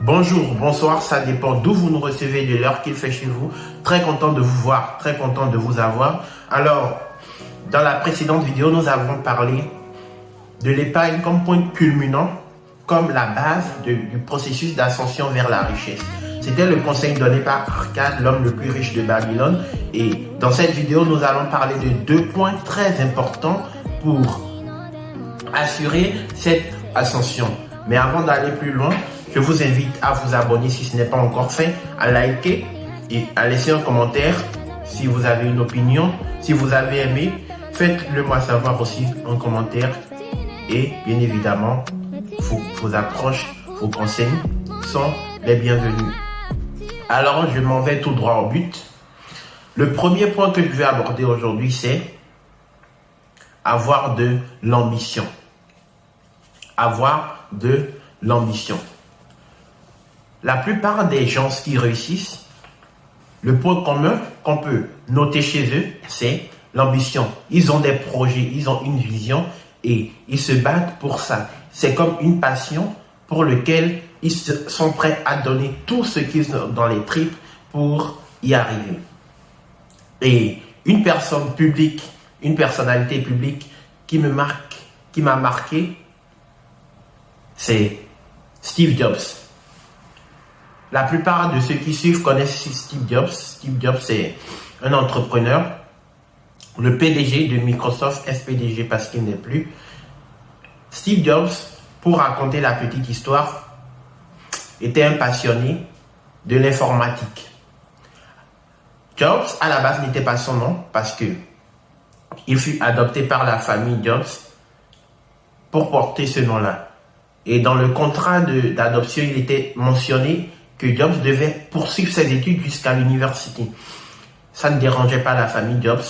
Bonjour, bonsoir, ça dépend d'où vous nous recevez, de l'heure qu'il fait chez vous. Très content de vous voir, très content de vous avoir. Alors, dans la précédente vidéo, nous avons parlé de l'épargne comme point culminant, comme la base du processus d'ascension vers la richesse. C'était le conseil donné par Arcade, l'homme le plus riche de Babylone. Et dans cette vidéo, nous allons parler de deux points très importants pour assurer cette ascension. Mais avant d'aller plus loin, je vous invite à vous abonner si ce n'est pas encore fait, à liker et à laisser un commentaire si vous avez une opinion. Si vous avez aimé, faites-le moi savoir aussi en commentaire. Et bien évidemment, vos approches, vos conseils sont les bienvenus. Alors, je m'en vais tout droit au but. Le premier point que je vais aborder aujourd'hui, c'est avoir de l'ambition. Avoir de l'ambition. La plupart des gens qui réussissent, le point commun qu'on peut noter chez eux, c'est l'ambition. Ils ont des projets, ils ont une vision et ils se battent pour ça. C'est comme une passion pour laquelle ils sont prêts à donner tout ce qu'ils ont dans les tripes pour y arriver. Et une personne publique, une personnalité publique qui m'a marqué, c'est Steve Jobs. La plupart de ceux qui suivent connaissent Steve Jobs. Steve Jobs, c'est un entrepreneur, le PDG de Microsoft, ex-PDG parce qu'il n'est plus. Steve Jobs, pour raconter la petite histoire, était un passionné de l'informatique. Jobs, à la base, n'était pas son nom parce que il fut adopté par la famille Jobs pour porter ce nom-là. Et dans le contrat d'adoption, il était mentionné que Jobs devait poursuivre ses études jusqu'à l'université. Ça ne dérangeait pas la famille Jobs.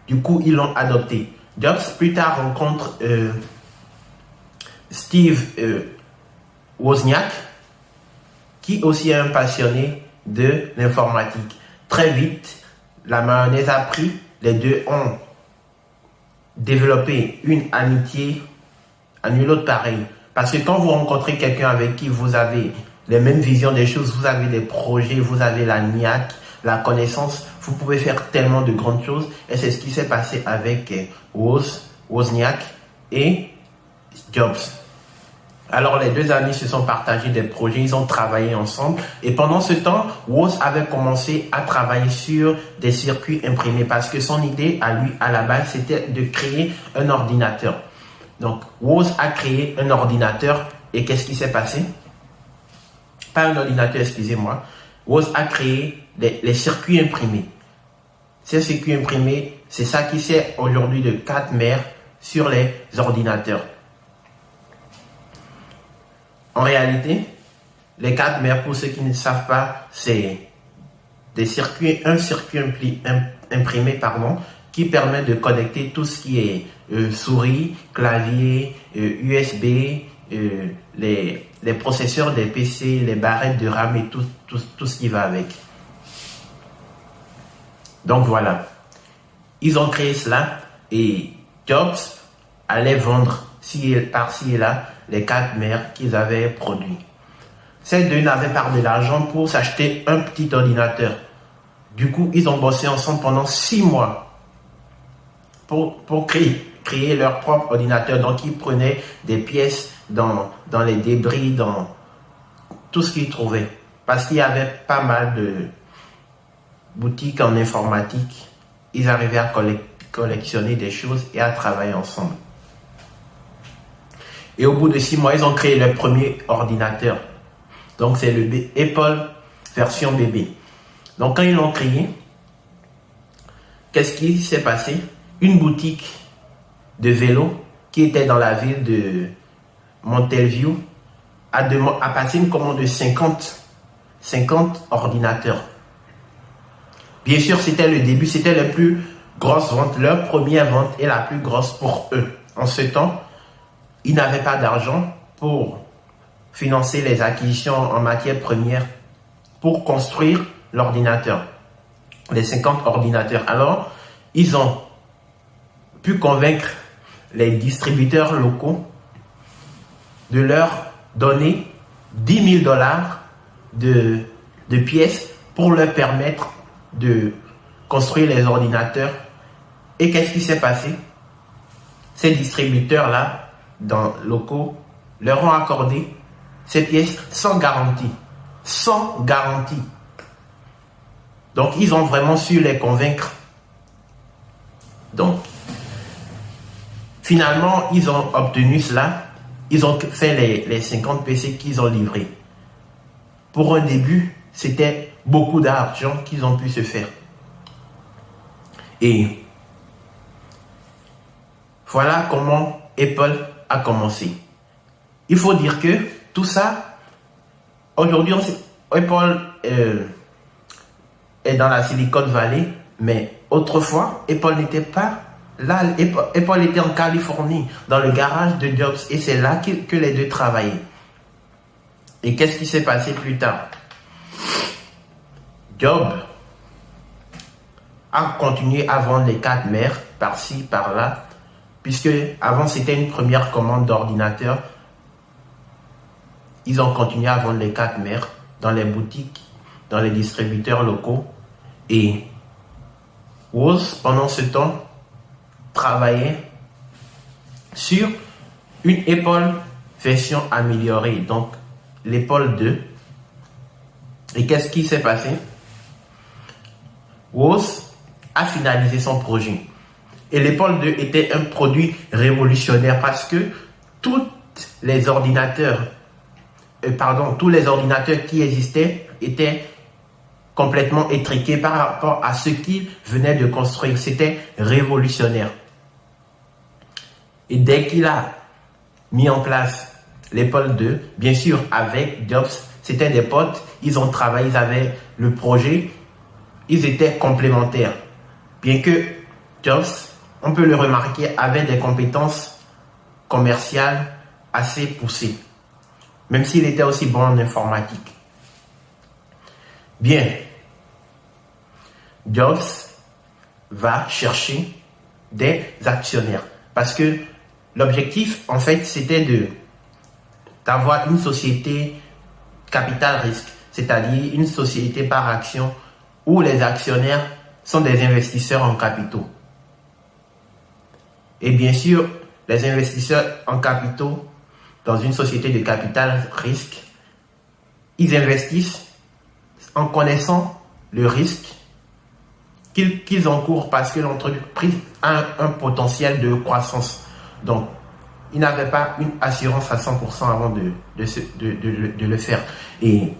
Du coup, ils l'ont adopté. Jobs, plus tard, rencontre Steve Wozniak, qui aussi est un passionné de l'informatique. Très vite, la mayonnaise a pris. Les deux ont développé une amitié à nul autre pareil. Parce que quand vous rencontrez quelqu'un avec qui vous avez les mêmes visions des choses, vous avez des projets, vous avez la niaque, la connaissance, vous pouvez faire tellement de grandes choses. Et c'est ce qui s'est passé avec Wozniak et Jobs. Alors les deux amis se sont partagés des projets, ils ont travaillé ensemble. Et pendant ce temps, Woz avait commencé à travailler sur des circuits imprimés parce que son idée à lui, à la base, c'était de créer un ordinateur. Donc, Woz a créé un ordinateur et qu'est-ce qui s'est passé? Pas un ordinateur, excusez-moi. Woz a créé les circuits imprimés. Ces circuits imprimés, c'est ça qui sert aujourd'hui de carte-mère sur les ordinateurs. En réalité, les carte-mères, pour ceux qui ne savent pas, c'est un circuit imprimé, qui permet de connecter tout ce qui est souris, clavier, USB, les processeurs des PC, les barrettes de RAM et tout ce qui va avec. Donc voilà, ils ont créé cela et Jobs allait vendre par-ci et là les cartes mères qu'ils avaient produits. Ces deux n'avaient pas de l'argent pour s'acheter un petit ordinateur. Du coup, ils ont bossé ensemble pendant 6 mois pour créer leur propre ordinateur. Donc, ils prenaient des pièces dans les débris, dans tout ce qu'ils trouvaient. Parce qu'il y avait pas mal de boutiques en informatique. Ils arrivaient à collectionner des choses et à travailler ensemble. Et au bout de 6 mois, ils ont créé leur premier ordinateur. Donc, c'est le Apple version bébé. Donc, quand ils l'ont créé, qu'est-ce qui s'est passé? Une boutique de vélo qui était dans la ville de Mountain View a passé une commande de 50 ordinateurs. Bien sûr, c'était le début, c'était la plus grosse vente, leur première vente est la plus grosse pour eux. En ce temps, ils n'avaient pas d'argent pour financer les acquisitions en matière première pour construire l'ordinateur, les 50 ordinateurs. Alors, ils ont pu convaincre les distributeurs locaux de leur donner $10 000 de pièces pour leur permettre de construire les ordinateurs. Et qu'est-ce qui s'est passé? Ces distributeurs-là, dans locaux, leur ont accordé ces pièces sans garantie. Sans garantie. Donc, ils ont vraiment su les convaincre. Donc, finalement, ils ont obtenu cela. Ils ont fait les 50 PC qu'ils ont livrés. Pour un début, c'était beaucoup d'argent qu'ils ont pu se faire. Et voilà comment Apple a commencé. Il faut dire que tout ça, aujourd'hui, Apple est dans la Silicon Valley, mais autrefois, Apple n'était pas là. Apple était en Californie, dans le garage de Jobs, et c'est là que les deux travaillaient. Et qu'est-ce qui s'est passé plus tard? Jobs a continué à vendre les 4 mers par-ci, par-là, puisque avant c'était une première commande d'ordinateur. Ils ont continué à vendre les 4 mers dans les boutiques, dans les distributeurs locaux. Et Woz, pendant ce temps, travaillait sur une Apple version améliorée, donc l'Apple 2. Et qu'est-ce qui s'est passé? Woz a finalisé son projet. Et l'Apple 2 était un produit révolutionnaire parce que tous les ordinateurs qui existaient étaient complètement étriqués par rapport à ce qu'il venait de construire. C'était révolutionnaire. Et dès qu'il a mis en place l'Apple 2, bien sûr avec Jobs, c'était des potes, ils ont travaillé, ils avaient le projet, ils étaient complémentaires. Bien que Jobs, on peut le remarquer, avait des compétences commerciales assez poussées, même s'il était aussi bon en informatique. Bien, Jobs va chercher des actionnaires parce que l'objectif, en fait, c'était d'avoir une société capital risque, c'est-à-dire une société par action où les actionnaires sont des investisseurs en capitaux. Et bien sûr, les investisseurs en capitaux dans une société de capital risque, ils investissent en connaissant le risque qu'ils encourent parce que l'entreprise a un potentiel de croissance. Donc, ils n'avaient pas une assurance à 100% avant de le faire. Et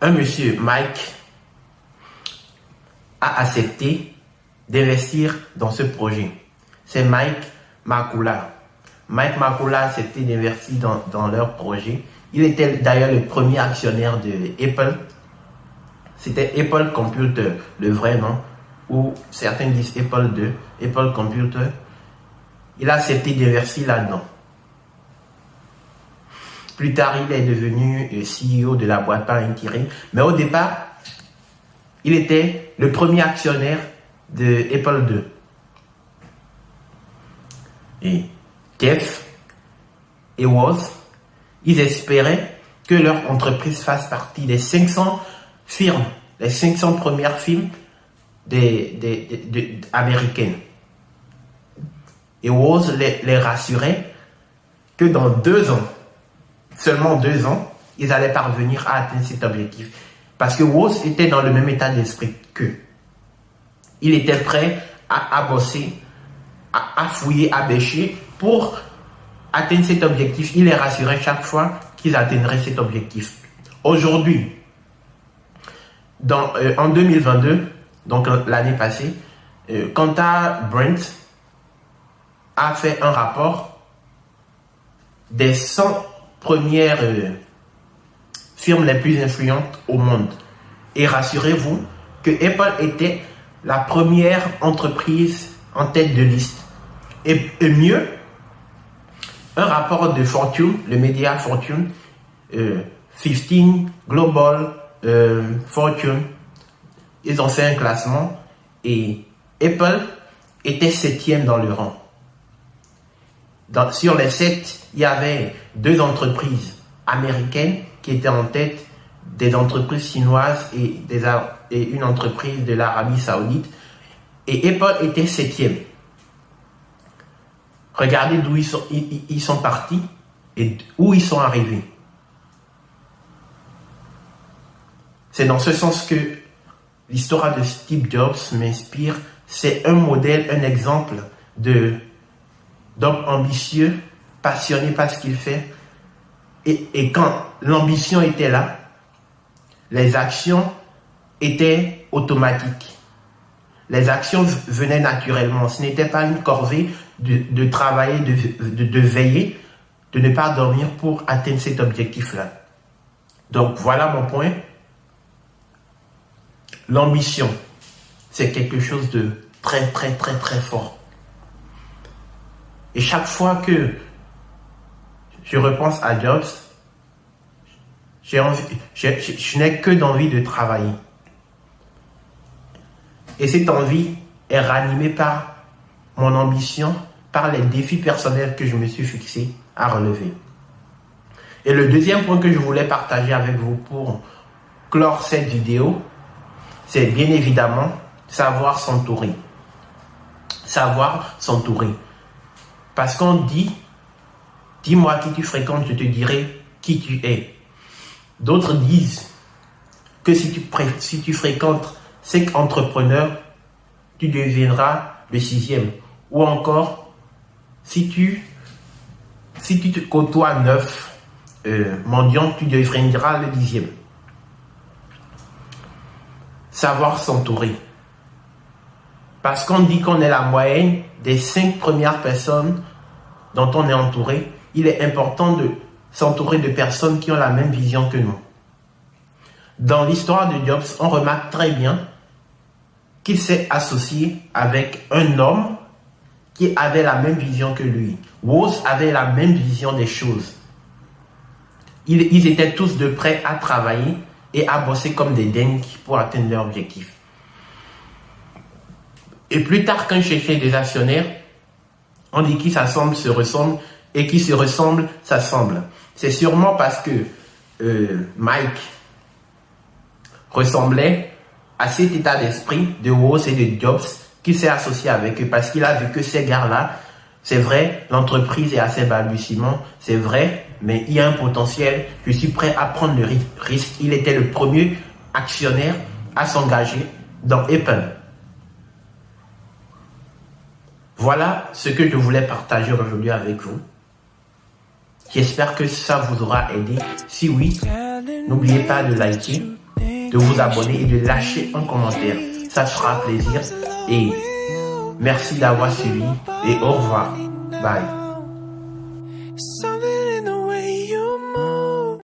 un monsieur, Mike, a accepté d'investir dans ce projet. C'est Mike Makula. Mike Makula a accepté d'investir dans leur projet. Il était d'ailleurs le premier actionnaire de Apple. C'était Apple Computer, le vrai nom, ou certains disent Apple 2, Apple Computer. Il a accepté d'investir là-dedans. Plus tard, il est devenu CEO de la boîte par intérim. Mais au départ, il était le premier actionnaire de Apple 2. Et Jeff et Woz, ils espéraient que leur entreprise fasse partie des 500 firmes, les 500 premières firmes américaines. Et Woz les rassurait que dans 2 ans, seulement 2 ans, ils allaient parvenir à atteindre cet objectif. Parce que Woz était dans le même état d'esprit qu'eux. Il était prêt à bosser, à fouiller, à bêcher pour atteindre cet objectif. Il les rassurait chaque fois qu'ils atteindraient cet objectif. Aujourd'hui, en 2022, donc l'année passée, Kantar Brent a fait un rapport des 100 premières firmes les plus influentes au monde. Et rassurez-vous que Apple était la première entreprise en tête de liste. Et mieux, un rapport de Fortune, le média Fortune, 15 Global Fortune, ils ont fait un classement et Apple était 7e dans le rang. Sur les 7, il y avait 2 entreprises américaines qui étaient en tête, des entreprises chinoises et une entreprise de l'Arabie Saoudite. Et Apple était 7e. Regardez d'où ils sont partis et où ils sont arrivés. C'est dans ce sens que l'histoire de Steve Jobs m'inspire. C'est un modèle, un exemple d'homme ambitieux, passionné par ce qu'il fait. Et quand l'ambition était là, les actions étaient automatiques. Les actions venaient naturellement. Ce n'était pas une corvée de travailler, de veiller, de ne pas dormir pour atteindre cet objectif-là. Donc voilà mon point. L'ambition, c'est quelque chose de très, très, très, très fort. Et chaque fois que je repense à Jobs, je n'ai que d'envie de travailler. Et cette envie est ranimée par mon ambition, par les défis personnels que je me suis fixé à relever. Et le deuxième point que je voulais partager avec vous pour clore cette vidéo, c'est bien évidemment savoir s'entourer. Savoir s'entourer. Parce qu'on dit, dis-moi qui tu fréquentes, je te dirai qui tu es. D'autres disent que si tu fréquentes 5 entrepreneurs, tu deviendras le 6e. Ou encore, si tu te côtoies 9 mendiants, tu deviendras le 10e. Savoir s'entourer. Parce qu'on dit qu'on est la moyenne des 5 premières personnes dont on est entouré, il est important de s'entourer de personnes qui ont la même vision que nous. Dans l'histoire de Jobs, on remarque très bien qu'il s'est associé avec un homme qui avait la même vision que lui. Woz avait la même vision des choses. Ils étaient tous de prêts à travailler et à bosser comme des dingues pour atteindre leur objectif. Et plus tard, quand je cherchais des actionnaires, on dit qui s'assemble se ressemble et qui se ressemble s'assemble. C'est sûrement parce que Mike ressemblait à cet état d'esprit de Woz et de Jobs qu'il s'est associé avec eux parce qu'il a vu que ces gars-là, c'est vrai, l'entreprise est assez balbutiement, c'est vrai, mais il y a un potentiel, je suis prêt à prendre le risque. Il était le premier actionnaire à s'engager dans Apple. Voilà ce que je voulais partager aujourd'hui avec vous. J'espère que ça vous aura aidé. Si oui, n'oubliez pas de liker, de vous abonner et de lâcher un commentaire. Ça fera plaisir. Et merci d'avoir suivi et au revoir. Bye.